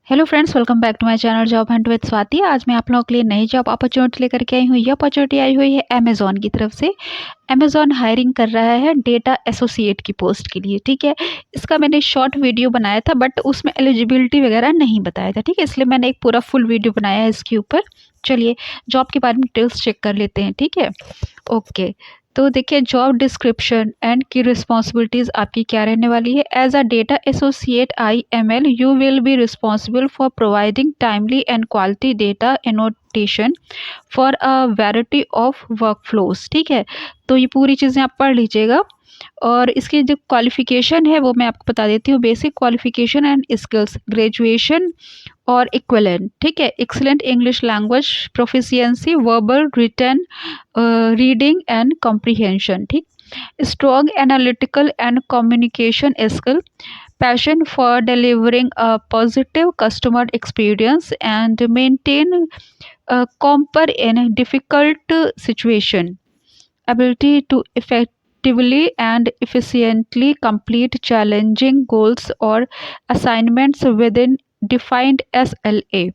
Hello friends, welcome back to my channel job hunt with Swati. आज मैं आप लोगों के लिए नई जॉब अपॉर्चुनिटी लेकर के आई हूँ। ये अपॉर्चुनिटी आई हुई है अमेजोन की तरफ से। अमेजोन हायरिंग कर रहा है डेटा एसोसिएट की पोस्ट के लिए। ठीक है, इसका मैंने शॉर्ट वीडियो बनाया था बट उसमें एलिजिबिलिटी वगैरह नहीं बताया था। ठीक है, इसलिए मैंने एक पूरा फुल वीडियो बनाया है इसके ऊपर। चलिए जॉब के बारे में डिटेल्स चेक कर लेते हैं। ठीक है, ओके। तो देखिए जॉब डिस्क्रिप्शन एंड की रिस्पॉन्सिबिलिटीज़ आपकी क्या रहने वाली है। As a data associate IML you will be responsible for providing timely and quality data annotation for a variety of work flows. ठीक है, तो ये पूरी चीज़ें आप पढ़ लीजिएगा। और इसकी जो क्वालिफ़िकेशन है वो मैं आपको बता देती हूँ। Basic qualification and skills, graduation और इक्विवेलेंट। ठीक है, excellent English language proficiency, verbal, written, reading and comprehension. ठीक, strong analytical and communication skill, passion for delivering a positive customer experience and maintain comfort in difficult situation, ability to effectively and efficiently complete challenging goals or assignments within defined SLA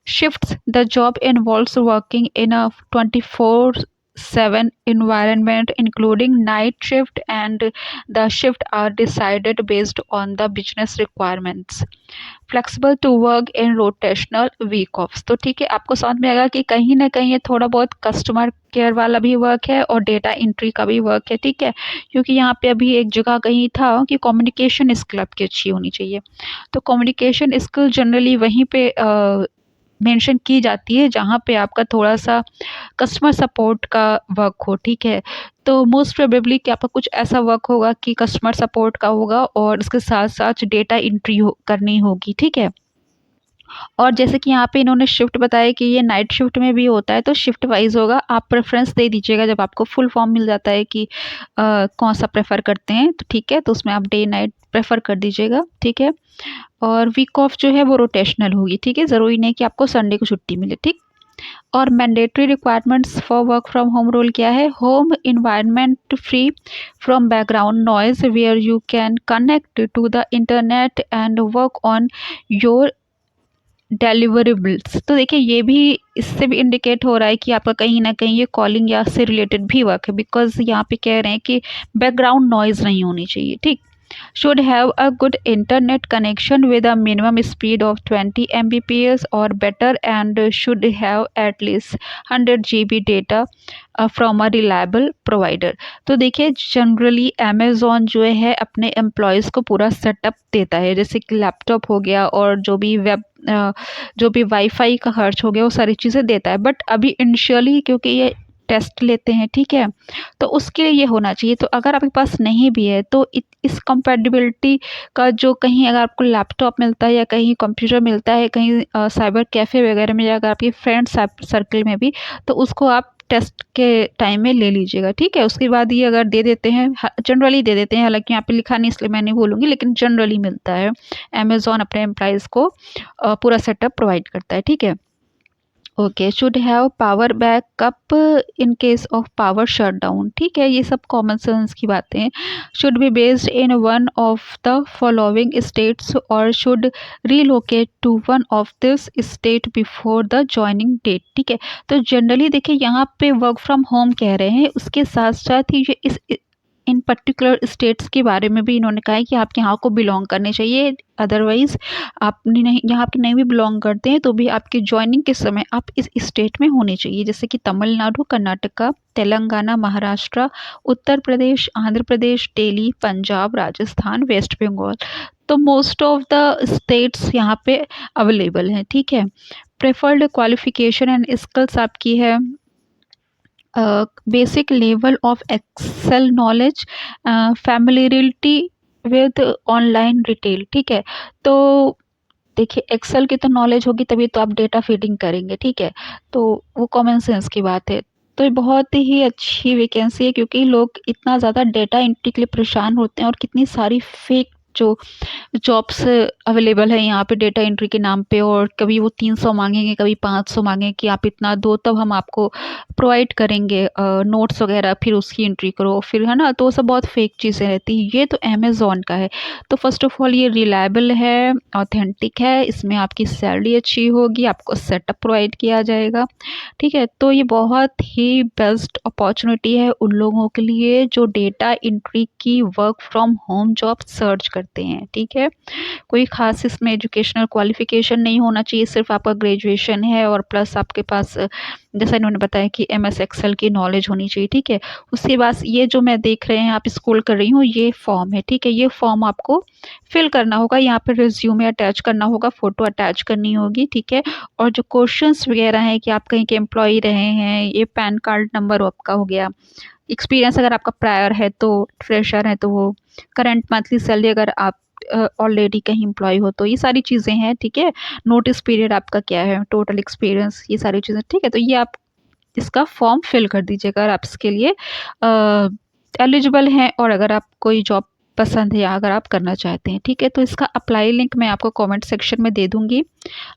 shifts. The job involves working in a 24/7 environment, including night shift, and the shift are decided based on the business requirements. Flexible to work in rotational week offs. तो ठीक है, आपको समझ में आएगा कि कहीं ना कहीं ये थोड़ा बहुत कस्टमर केयर वाला भी वर्क है और डेटा एंट्री का भी वर्क है। ठीक है, क्योंकि यहाँ पे अभी एक जगह कहीं था कि कम्युनिकेशन स्किल आपकी अच्छी होनी चाहिए। तो कम्युनिकेशन स्किल जनरली वहीं पे मेंशन की जाती है जहाँ पे आपका थोड़ा-सा कस्टमर सपोर्ट का वर्क हो। ठीक है, तो मोस्ट प्रोबेबली कि आपका कुछ ऐसा वर्क होगा कि कस्टमर सपोर्ट का होगा और इसके साथ-साथ डेटा एंट्री हो करनी होगी। ठीक है, और जैसे कि यहाँ पे इन्होंने शिफ्ट बताया कि ये नाइट शिफ्ट में भी होता है, तो शिफ्ट वाइज़ होगा। आप प्रेफ़रेंस दे दीजिएगा जब आपको फुल फॉर्म मिल जाता है कि कौन-सा प्रेफ़र करते हैं, तो ठीक है, तो उसमें आप डे नाइट प्रेफ़र कर दीजिएगा। ठीक है, और वीक ऑफ जो है वो रोटेशनल होगी। ठीक है, ज़रूरी नहीं कि आपको संडे को छुट्टी मिले। ठीक, और mandatory requirements for work from home role क्या है। Home environment free from background noise where you can connect to the internet and work on your deliverables. तो देखिए ये भी इससे भी इंडिकेट हो रहा है कि आपका कहीं न कहीं ये कॉलिंग या से रिलेटेड भी वर्क है, बिकॉज़ यहाँ पे कह रहे हैं कि बैकग्राउंड नॉइज़ नहीं होनी चाहिए। ठीक, should have a good internet connection with a minimum speed of 20 Mbps or better and should have at least 100 GB data from a reliable provider। तो देखिए जनरली अमेज़ॉन जो है अपने एम्प्लॉयज़ को पूरा सेटअप देता है, जैसे कि लैपटॉप हो गया और जो भी वाईफ़ाई का खर्च हो गया वो सारी चीज़ें देता है। बट अभी इनिशियली क्योंकि ये टेस्ट लेते हैं, ठीक है, तो उसके लिए ये होना चाहिए। तो अगर आपके पास नहीं भी है तो इस कंपैटिबिलिटी का जो कहीं अगर आपको लैपटॉप मिलता है या कहीं कंप्यूटर मिलता है कहीं साइबर कैफ़े वगैरह में या अगर आपके फ्रेंड सर्कल में भी, तो उसको आप टेस्ट के टाइम में ले लीजिएगा। ठीक है, उसके बाद ये अगर दे देते हैं, जनरली दे देते हैं, हालांकि यहाँ पे लिखा नहीं इसलिए मैं नहीं बोलूँगी, लेकिन जनरली मिलता है। अमेज़ॉन अपने एम्प्लॉयज़ को पूरा सेटअप प्रोवाइड करता है। ठीक है, okay. Should have power backup in case of power shutdown. ठीक है, ये सब कॉमन सेंस की बातें हैं। Should be based in one of the following states और should relocate to one of this state before the joining date. ठीक है, तो जनरली देखिए यहाँ पे वर्क फ्रॉम होम कह रहे हैं, उसके साथ साथ ही ये इस इन पर्टिकुलर स्टेट्स के बारे में भी इन्होंने कहा है कि आप यहाँ को बिलोंग करने चाहिए। अदरवाइज़ आप नहीं यहाँ पे नहीं भी बिलोंग करते हैं तो भी आपकी जॉइनिंग के समय आप इस स्टेट में होने चाहिए, जैसे कि तमिलनाडु, कर्नाटका, तेलंगाना, महाराष्ट्र, उत्तर प्रदेश, आंध्र प्रदेश, दिल्ली, पंजाब, राजस्थान, वेस्ट बंगाल। तो मोस्ट ऑफ द स्टेट्स यहाँ पे अवेलेबल हैं। ठीक है, प्रेफर्ड क्वालिफिकेशन एंड स्किल्स आपकी है basic level of excel knowledge, familiarity with online detail. ठीक है, तो देखिए एक्सेल की तो नॉलेज होगी तभी तो आप डेटा फीडिंग करेंगे। ठीक है, तो वो कॉमन सेंस की बात है। तो ये बहुत ही अच्छी वैकेंसी है क्योंकि लोग इतना ज़्यादा डेटा एंट्री के लिए परेशान होते हैं और कितनी सारी फेक जो जॉब्स अवेलेबल है यहाँ पे डेटा एंट्री के नाम पे, और कभी वो 300 मांगेंगे, कभी 500 मांगेंगे कि आप इतना दो तब हम आपको प्रोवाइड करेंगे नोट्स वगैरह, फिर उसकी एंट्री करो फिर, है ना। तो वो सब बहुत फेक चीज़ें रहती हैं। ये तो अमेज़ॉन का है। तो फर्स्ट ऑफ ऑल ये रिलायबल है, ऑथेंटिक है, इसमें आपकी सैलरी अच्छी होगी, आपको सेटअप प्रोवाइड किया जाएगा, ठीक है। तो ये बहुत ही बेस्ट अपॉर्चुनिटी है उन लोगों के लिए जो डेटा एंट्री की work from home job search करते हैं, ठीक है। कोई ख़ास इसमें एजुकेशनल क्वालिफ़िकेशन नहीं होना चाहिए, सिर्फ़ आपका ग्रेजुएशन है और प्लस आपके पास जैसा इन्होंने बताया कि एमएस एक्सेल की नॉलेज होनी चाहिए, ठीक है। उसके बाद ये जो मैं देख रहे हैं आप स्क्रॉल कर रही हूँ, ये फॉर्म है, ठीक है। ये फॉर्म आपको फिल करना होगा, यहाँ पे रिज्यूमे अटैच करना होगा, फ़ोटो अटैच करनी होगी, ठीक है। और जो क्वेश्चंस वगैरह हैं कि आप कहीं के एम्प्लॉई रहे हैं, ये पैन कार्ड नंबर आपका हो गया, एक्सपीरियंस अगर आपका प्रायर है तो, फ्रेशर है तो वो, करंट मंथली सैलरी अगर आप ऑलरेडी कहीं एम्प्लॉय हो तो, ये सारी चीज़ें हैं, ठीक है। नोटिस पीरियड आपका क्या है, टोटल एक्सपीरियंस, ये सारी चीज़ें, ठीक है। तो ये आप इसका फॉर्म फिल कर दीजिएगा अगर आप इसके लिए एलिजिबल हैं, और अगर आप कोई जॉब पसंद है या अगर आप करना चाहते हैं, ठीक है। तो इसका अप्लाई लिंक मैं आपको कमेंट सेक्शन में दे दूँगी।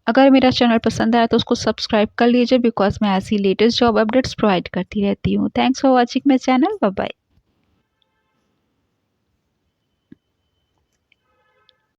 अगर मेरा चैनल पसंद आया तो उसको सब्सक्राइब कर लीजिए, बिकॉज़ मैं ऐसी लेटेस्ट जॉब अपडेट्स प्रोवाइड करती रहती हूँ। Thanks for watching my channel. Bye bye.